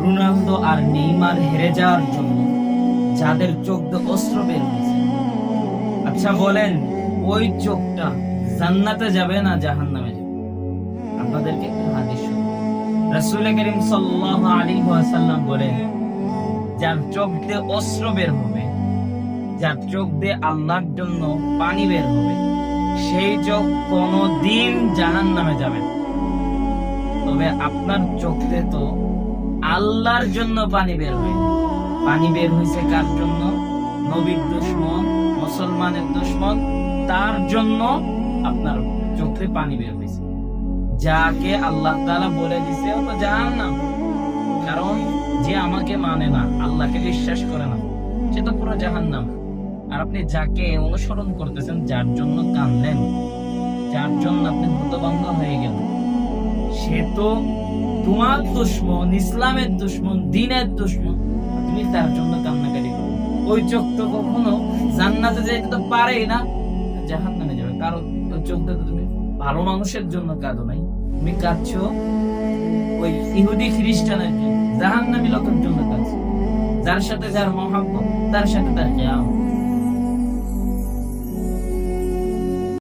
Ronaldo আর Neymar হেরে যাওয়ার জন্য যাদের চোখ দিয়ে অস্ত্র বের হয়েছে, আচ্ছা বলেন ওই চোখটা জান্নাতে যাবে না জাহান্নামে যাবে? আপনাদেরকে হাদিস শুনুন। রাসূল করিম সাল্লাল্লাহু আলাইহি ওয়াসাল্লাম বলেন, যার চোখ দিয়ে অস্ত্র বের হবে, যার চোখ দিয়ে আল্লাহর জন্য পানি বের হবে, সেই চোখ কোনদিন জাহান্নামে যাবে না। তবে আপনার চোখ দিয়ে তো আল্লাহর জন্য পানি বের হয়নি, পানি বের হয়েছে কার জন্য? নবীর দুশমন, মুসলমানের দুশমন, তার জন্য আপনার চোখে পানি বের হয়েছে। যাকে আল্লাহ তাআলা বলে দিছে ও তো জাহান্নাম, কারণ যে আমাকে মানে না, আল্লাহকে বিশ্বাস করে না, সে তো পুরো জাহান্নাম। আর আপনি যাকে অনুসরণ করতেছেন, যার জন্য কাঁদলেন, যার জন্য আপনি হতভম্ব হয়ে গেলেন, সে তো তোমার দুশমন, ইসলামের দুশমন, দ্বীনের দুশমন। তুমি তার জন্য কান্নাকাটি করো, ওই চোখ তো কখনো জান্নাতে যেতে তো পারেই না, জাহান্নামে যাবে। কারণ ওই চোখটা তো তুমি ভালো মানুষের জন্য কাঁদো নাই, তুমি কাঁদছো ওই ইহুদি খ্রিস্টানের জন্য, জাহান্নামী লোকের জন্য কাঁদছো, যার সাথে যার মহাব্বত, তার সাথে তার কিয়ামত।